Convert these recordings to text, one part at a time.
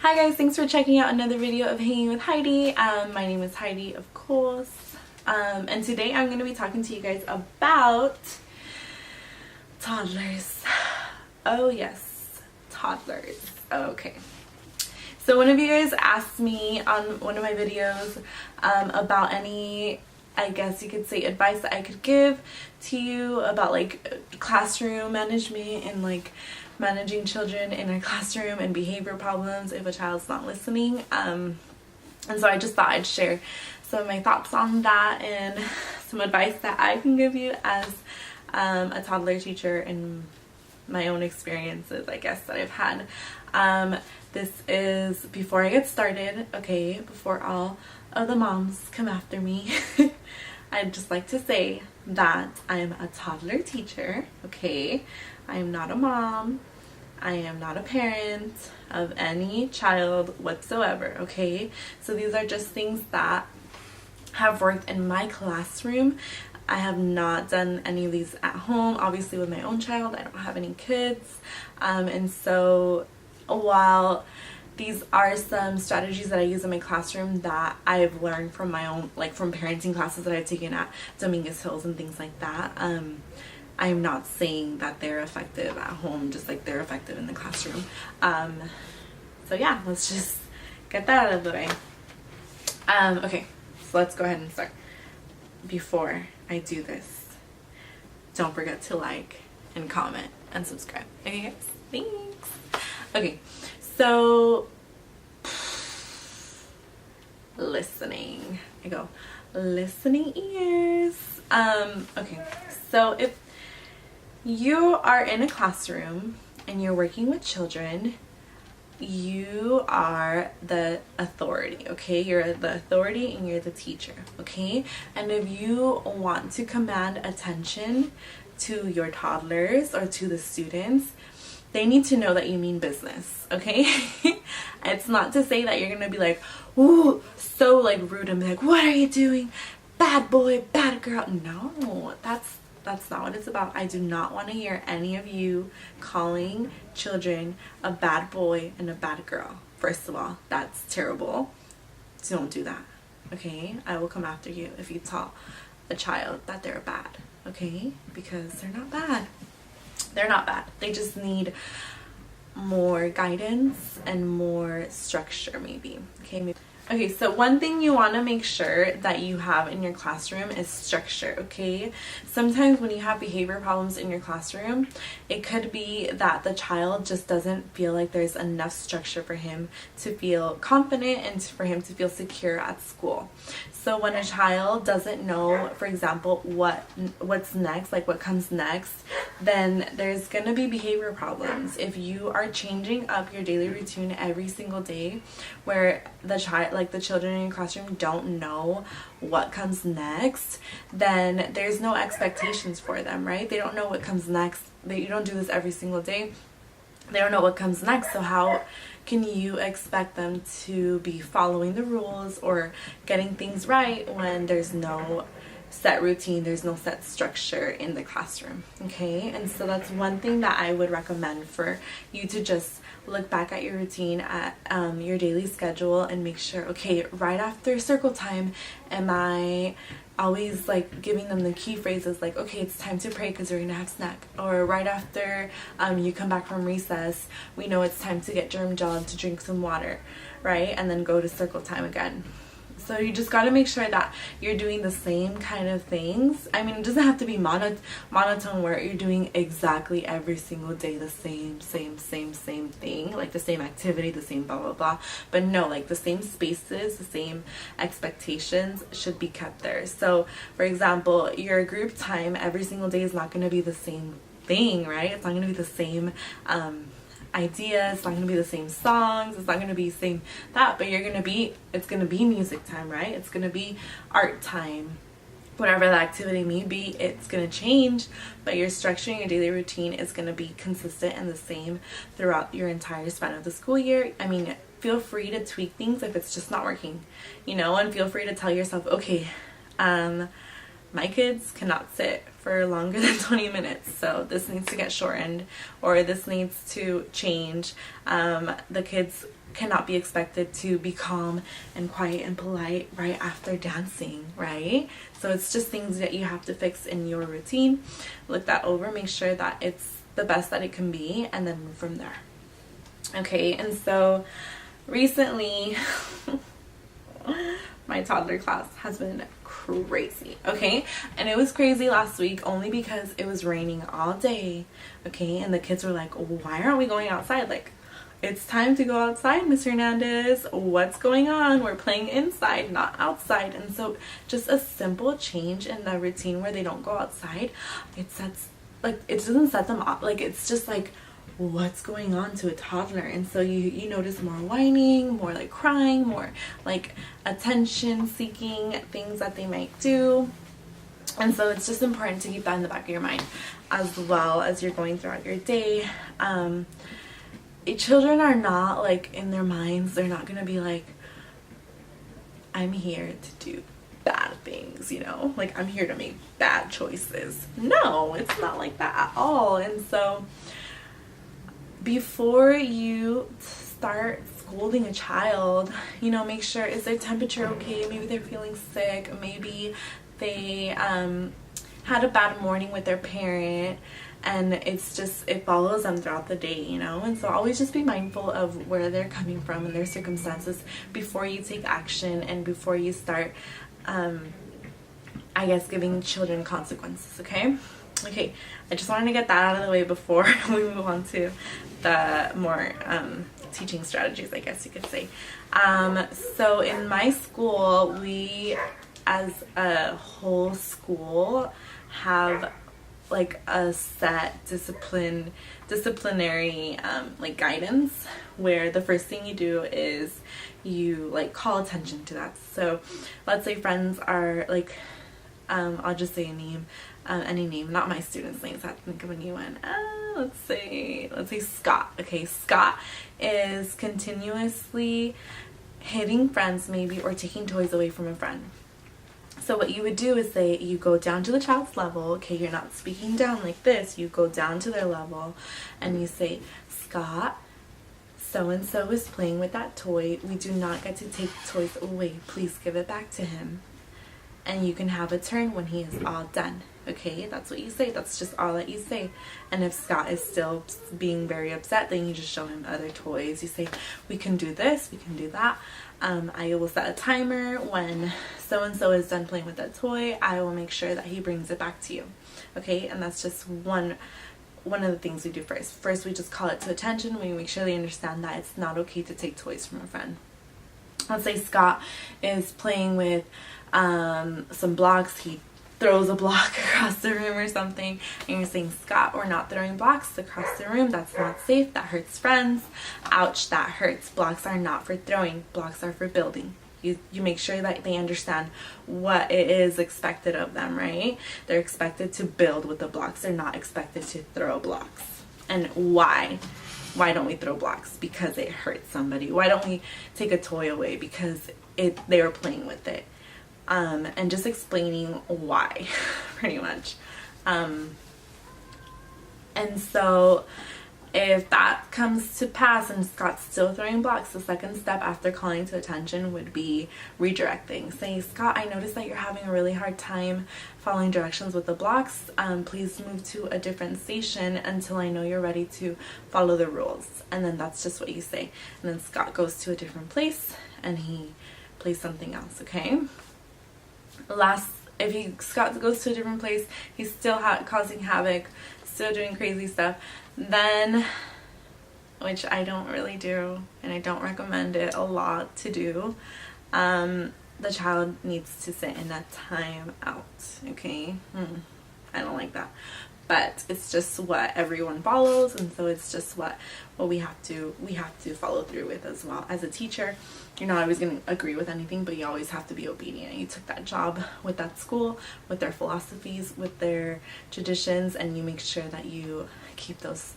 Hi guys, thanks for checking out another video of Hanging with Heidi. My name is Heidi, of course. And today I'm going to be talking to you guys about toddlers. Oh yes, toddlers. Okay. So one of you guys asked me on one of my videos about any, I guess you could say, advice that I could give to you about like classroom management and like managing children in a classroom and behavior problems if a child's not listening. And so I just thought I'd share some of my thoughts on that and some advice that I can give you as a toddler teacher and my own experiences, I guess, that I've had. This is, before I get started, okay, before all of the moms come after me, I'd just like to say that I'm a toddler teacher, okay? I am not a mom. I am not a parent of any child whatsoever, okay? So these are just things that have worked in my classroom. I have not done any of these at home. Obviously with my own child, I don't have any kids. And so while these are some strategies that I use in my classroom that I've learned from my own, like from parenting classes that I've taken at Dominguez Hills and things like that, I'm not saying that they're effective at home just like they're effective in the classroom. So yeah, let's just get that out of the way. Okay, so let's go ahead and start. Before I do this, don't forget to like and comment and subscribe. Okay guys, thanks. Okay, so listening. I go listening ears. Okay, so if you are in a classroom and you're working with children, you are the authority, okay? You're the authority and you're the teacher, okay? And if you want to command attention to your toddlers or to the students, they need to know that you mean business, okay? It's not to say that you're gonna be like, ooh, so like rude and be like, what are you doing? Bad boy, bad girl. No, that's not what it's about. I do not want to hear any of you calling children a bad boy and a bad girl. First of all, that's terrible. Don't do that, okay? I will come after you if you tell a child that they're bad, okay? Because they're not bad. They're not bad. They just need more guidance and more structure, maybe, okay? Okay, so one thing you want to make sure that you have in your classroom is structure, okay? Sometimes when you have behavior problems in your classroom, it could be that the child just doesn't feel like there's enough structure for him to feel confident and for him to feel secure at school. So when a child doesn't know, for example, what's next, like what comes next, then there's going to be behavior problems. If you are changing up your daily routine every single day where the child, like the children in your classroom, don't know what comes next, then there's no expectations for them, right? They don't know what comes next. You don't do this every single day. They don't know what comes next, so how can you expect them to be following the rules or getting things right when there's no set routine, there's no set structure in the classroom, okay? And so that's one thing that I would recommend for you to just look back at your routine, at your daily schedule, and make sure, okay, right after circle time, am I always like giving them the key phrases like, okay, it's time to pray because we're gonna have snack, or right after you come back from recess, we know it's time to get germ gel and to drink some water, right? And then go to circle time again. So you just got to make sure that you're doing the same kind of things. I mean, it doesn't have to be monotone where you're doing exactly every single day the same thing, like the same activity, the same blah blah blah. But no, like the same spaces, the same expectations should be kept there. So for example, your group time every single day is not going to be the same thing, right? It's not going to be the same idea, it's not going to be the same songs, it's not going to be the same that, but it's going to be music time, right? It's going to be art time, whatever the activity may be. It's going to change, but your structure and your daily routine is going to be consistent and the same throughout your entire span of the school year. I mean, feel free to tweak things if it's just not working, you know, and feel free to tell yourself, okay, my kids cannot sit for longer than 20 minutes, so this needs to get shortened, or this needs to change. The kids cannot be expected to be calm and quiet and polite right after dancing, right? So it's just things that you have to fix in your routine. Look that over, make sure that it's the best that it can be, and then move from there. Okay, and so recently my toddler class has been crazy, okay? And it was crazy last week only because it was raining all day, okay? And the kids were like, why aren't we going outside? Like, it's time to go outside, Miss Hernandez. What's going on? We're playing inside, not outside. And so just a simple change in the routine where they don't go outside, it doesn't set them off. Like, it's just like, what's going on to a toddler? And so you notice more whining, more like crying, more like attention seeking things that they might do. And so it's just important to keep that in the back of your mind as well as you're going throughout your day. Children are not like, in their minds, they're not gonna be like, I'm here to do bad things, you know, like I'm here to make bad choices. No, it's not like that at all. And so before you start scolding a child, you know, make sure, is their temperature okay? Maybe they're feeling sick. Maybe they had a bad morning with their parent, and it follows them throughout the day, you know. And so always just be mindful of where they're coming from and their circumstances before you take action and before you start, I guess, giving children consequences, okay? Okay, I just wanted to get that out of the way before we move on to the more teaching strategies, I guess you could say. So in my school, we as a whole school have like a set disciplinary like guidance, where the first thing you do is you like call attention to that. So let's say friends are like, I'll just say a name, any name, not my students' names. I have to think of a new one. Let's say Scott. Okay, Scott is continuously hitting friends maybe, or taking toys away from a friend. So what you would do is say, you go down to the child's level, okay, you're not speaking down like this, you go down to their level and you say, Scott, so-and-so is playing with that toy. We do not get to take toys away. Please give it back to him. And you can have a turn when he is all done. Okay, that's what you say. That's just all that you say. And if Scott is still being very upset, then you just show him other toys. You say, we can do this, we can do that. I will set a timer. When so-and-so is done playing with that toy, I will make sure that he brings it back to you. Okay, and that's just one of the things we do first. First, we just call it to attention. We make sure they understand that it's not okay to take toys from a friend. Let's say Scott is playing with some blocks. He throws a block across the room or something, and you're saying, Scott, we're not throwing blocks across the room. That's not safe. That hurts friends. Ouch, that hurts. Blocks are not for throwing. Blocks are for building. You make sure that they understand what it is expected of them, right? They're expected to build with the blocks. They're not expected to throw blocks. And why? Why don't we throw blocks? Because it hurts somebody. Why don't we take a toy away? Because they were playing with it. And just explaining why, pretty much. And so if that comes to pass and Scott's still throwing blocks, the second step after calling to attention would be redirecting. Say, Scott, I noticed that you're having a really hard time following directions with the blocks. Please move to a different station until I know you're ready to follow the rules. And then that's just what you say. And then Scott goes to a different place and he plays something else, okay? If Scott goes to a different place, he's still causing havoc, still doing crazy stuff, then, which I don't really do, and I don't recommend it a lot to do, the child needs to sit in a time out, okay? I don't like that. But it's just what everyone follows, and so it's just what we have to follow through with as well. As a teacher, you're not always going to agree with anything, but you always have to be obedient. You took that job with that school, with their philosophies, with their traditions, and you make sure that you keep those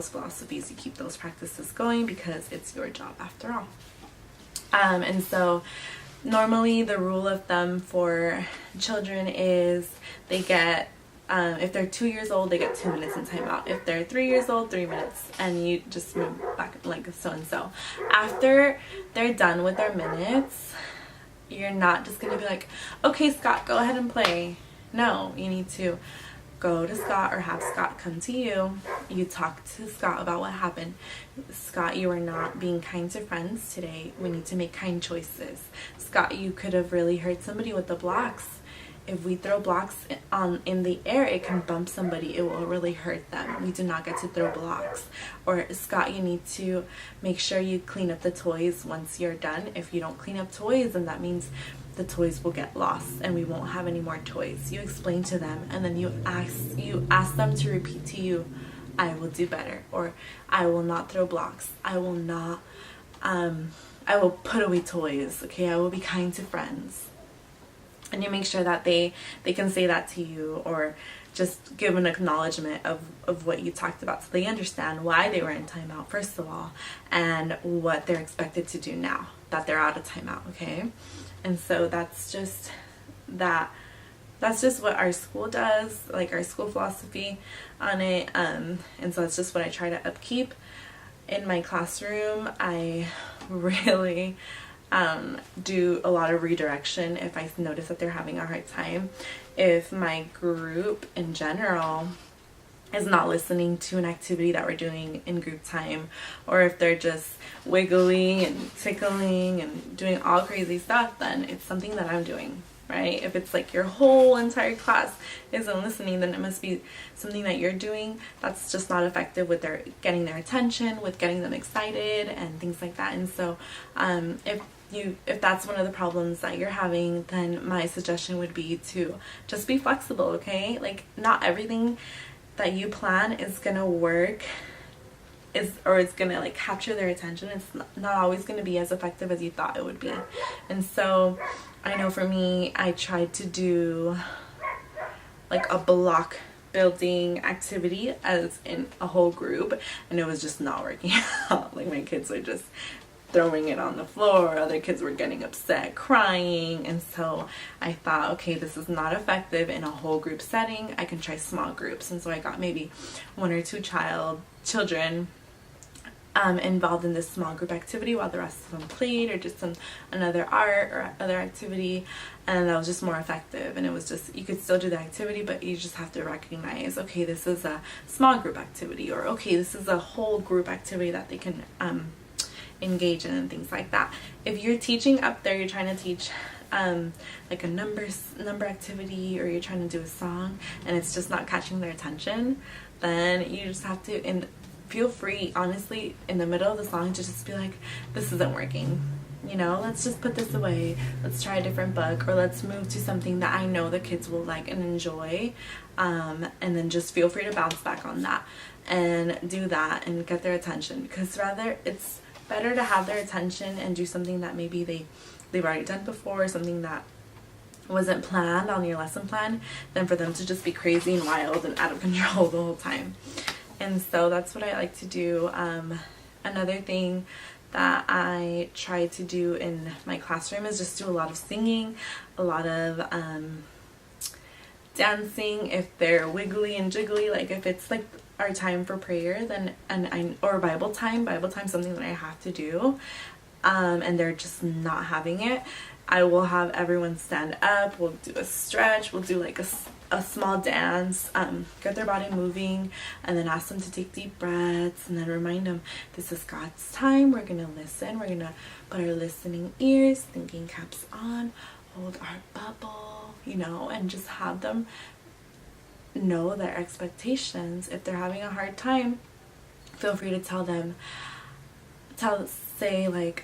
philosophies, you keep those practices going, because it's your job after all. And so normally the rule of thumb for children is they get If they're 2 years old, they get 2 minutes in timeout. If they're 3 years old, 3 minutes, and you just move back like so and so. After they're done with their minutes, you're not just gonna be like, okay, Scott, go ahead and play. No, you need to go to Scott or have Scott come to you. You talk to Scott about what happened. Scott, you are not being kind to friends today. We need to make kind choices. Scott, you could have really hurt somebody with the blocks. If we throw blocks in the air, it can bump somebody. It will really hurt them. We do not get to throw blocks. Or Scott, you need to make sure you clean up the toys once you're done. If you don't clean up toys, then that means the toys will get lost and we won't have any more toys. You explain to them, and then you ask them to repeat to you, I will do better, or I will not throw blocks. I will not I will put away toys. Okay, I will be kind to friends. And you make sure that they can say that to you, or just give an acknowledgement of what you talked about, so they understand why they were in timeout first of all, and what they're expected to do now that they're out of timeout. Okay, and so that's just what our school does, like our school philosophy on it. And so that's just what I try to upkeep in my classroom. I really do a lot of redirection if I notice that they're having a hard time. If my group in general is not listening to an activity that we're doing in group time, or if they're just wiggling and tickling and doing all crazy stuff, then it's something that I'm doing, right? If it's like your whole entire class isn't listening, then it must be something that you're doing that's just not effective with getting their attention, with getting them excited and things like that. And so if that's one of the problems that you're having, then my suggestion would be to just be flexible. Okay, like not everything that you plan is gonna work, or it's gonna like capture their attention. It's not always gonna be as effective as you thought it would be. And so I know for me, I tried to do like a block building activity as in a whole group, and it was just not working out. Like my kids were just throwing it on the floor, other kids were getting upset, crying, and so I thought, okay, this is not effective in a whole group setting. I can try small groups. And so I got maybe 1 or 2 children involved in this small group activity while the rest of them played or just another art or other activity, and that was just more effective. And it was just, you could still do the activity, but you just have to recognize, okay, this is a small group activity, or okay, this is a whole group activity that they can engage in, and things like that. If you're teaching up there, you're trying to teach like a number activity, or you're trying to do a song and it's just not catching their attention, then you just have to, and feel free, honestly, in the middle of the song to just be like, this isn't working, you know, let's just put this away, let's try a different book, or let's move to something that I know the kids will like and enjoy, and then just feel free to bounce back on that and do that and get their attention. Because rather, it's better to have their attention and do something that maybe they've already done before, or something that wasn't planned on your lesson plan, than for them to just be crazy and wild and out of control the whole time. And so that's what I like to do. Another thing that I try to do in my classroom is just do a lot of singing, a lot of dancing if they're wiggly and jiggly. Like if it's like our time for prayer, then or Bible time something that I have to do, and they're just not having it, I will have everyone stand up, we'll do a stretch, we'll do like a small dance, get their body moving, and then ask them to take deep breaths, and then remind them, this is God's time, we're gonna listen, we're gonna put our listening ears, thinking caps on, hold our bubble, you know, and just have them know their expectations. If they're having a hard time, feel free to tell them, say like,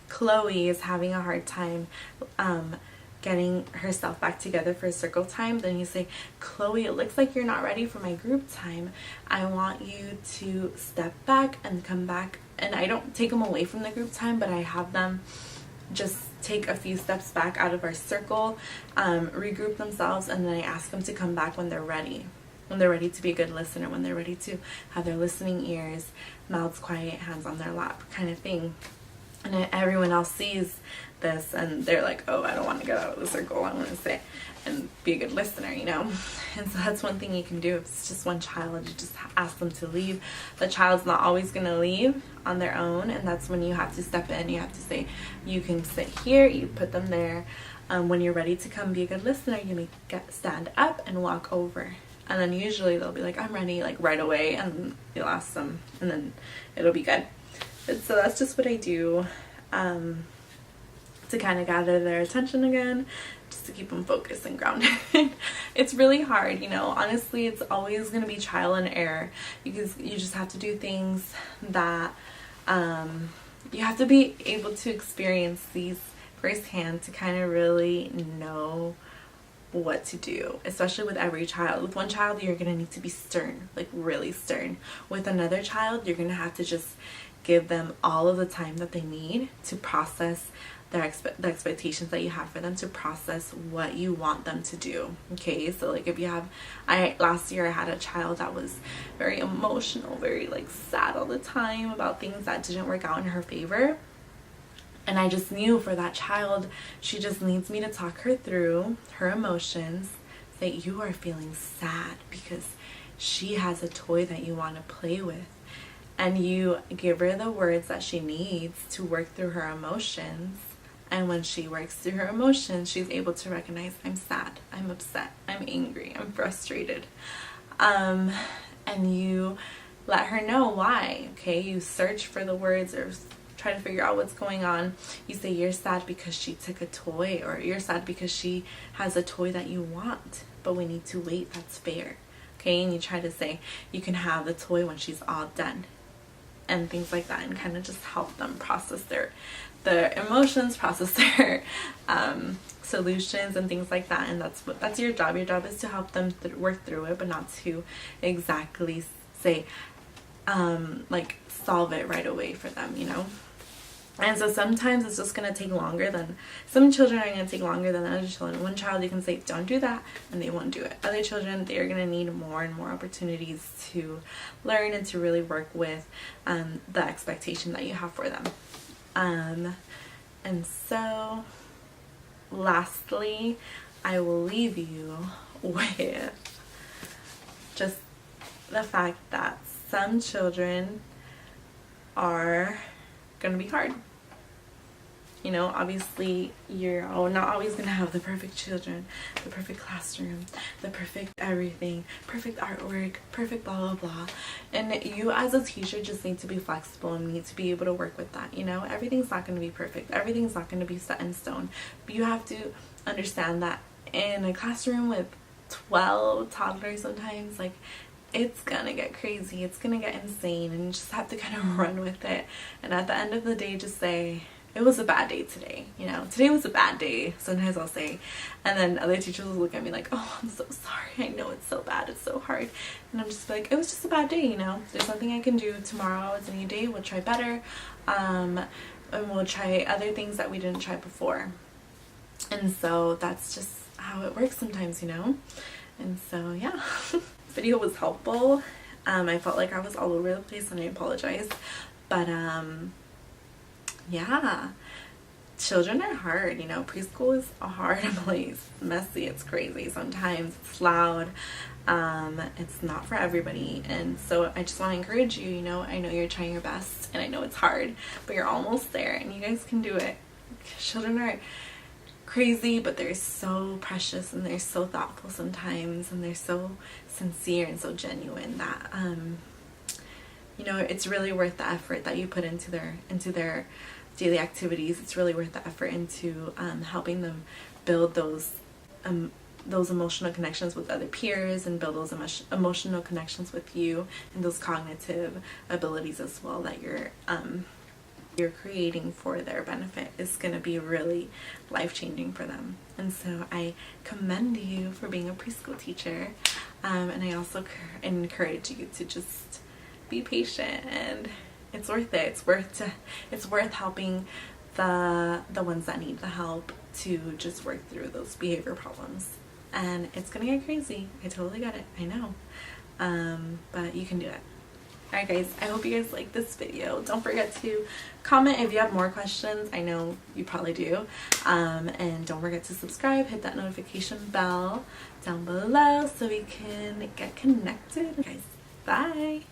Chloe is having a hard time getting herself back together for circle time. Then you say, Chloe, it looks like you're not ready for my group time. I want you to step back and come back. And I don't take them away from the group time, but I have them just take a few steps back out of our circle, regroup themselves, and then I ask them to come back when they're ready. When they're ready to be a good listener, when they're ready to have their listening ears, mouths quiet, hands on their lap kind of thing. And everyone else sees this and they're like, oh, I don't want to get out of the circle, I want to sit and be a good listener, you know. And so that's one thing you can do. If it's just one child, you just ask them to leave. The child's not always going to leave on their own, and that's when you have to step in. You have to say, you can sit here, you put them there. When you're ready to come be a good listener, you may stand up and walk over. And then usually they'll be like, I'm ready, like right away, and you'll ask them, and then it'll be good. And so that's just what I do to kind of gather their attention again, just to keep them focused and grounded. It's really hard, you know. Honestly, it's always going to be trial and error, because you just have to do things that you have to be able to experience these firsthand to kind of really know what to do, especially with every child. With one child, you're going to need to be stern, like really stern. With another child, you're going to have to just give them all of the time that they need to process the expectations that you have for them, to process what you want them to do. Okay, so like if you have, last year I had a child that was very emotional, very like sad all the time about things that didn't work out in her favor. And I just knew for that child, she just needs me to talk her through her emotions, that you are feeling sad because she has a toy that you want to play with. And you give her the words that she needs to work through her emotions. And when she works through her emotions, she's able to recognize, I'm sad, I'm upset, I'm angry, I'm frustrated. And you let her know why, okay? You search for the words or try to figure out what's going on. You say you're sad because she took a toy, or you're sad because she has a toy that you want, but we need to wait, that's fair. Okay, and you try to say you can have the toy when she's all done, and things like that, and kind of just help them process their emotions, process their solutions and things like that. And that's your job. Your job is to help them work through it, but not to exactly say like solve it right away for them, you know. And so sometimes it's just going to take longer than, some children are going to take longer than other children. One child you can say don't do that and they won't do it. Other children, they're going to need more and more opportunities to learn and to really work with the expectation that you have for them. And so lastly, I will leave you with just the fact that some children are going to be hard. You know, obviously you're not always going to have the perfect children, the perfect classroom, the perfect everything, perfect artwork, perfect blah blah blah. And you as a teacher just need to be flexible and need to be able to work with that. You know, everything's not going to be perfect, everything's not going to be set in stone, but you have to understand that in a classroom with 12 toddlers, sometimes like it's gonna get crazy, it's gonna get insane, and you just have to kind of run with it. And at the end of the day, just say, it was a bad day today, you know, today was a bad day. Sometimes I'll say, and then other teachers will look at me like, oh, I'm so sorry, I know it's so bad, it's so hard. And I'm just like, it was just a bad day, you know, there's nothing I can do. Tomorrow is a new day, we'll try better, and we'll try other things that we didn't try before. And so that's just how it works sometimes, you know. And so yeah. Video was helpful. I felt like I was all over the place and I apologize, but yeah, children are hard, you know. Preschool is a hard place, messy, it's crazy sometimes, it's loud, it's not for everybody. And so I just want to encourage you, you know, I know you're trying your best and I know it's hard, but you're almost there and you guys can do it. Children are crazy, but they're so precious and they're so thoughtful sometimes, and they're so sincere and so genuine that you know, it's really worth the effort that you put into their daily activities. It's really worth the effort into helping them build those emotional connections with other peers, and build those emotional connections with you, and those cognitive abilities as well that you're creating for their benefit is going to be really life-changing for them. And so I commend you for being a preschool teacher, and I also encourage you to just be patient, and it's worth it. It's worth helping the ones that need the help to just work through those behavior problems. And it's gonna get crazy, I totally get it, I know, but you can do it. Alright guys, I hope you guys like this video. Don't forget to comment if you have more questions. I know you probably do. And don't forget to subscribe, hit that notification bell down below so we can get connected. Guys, bye!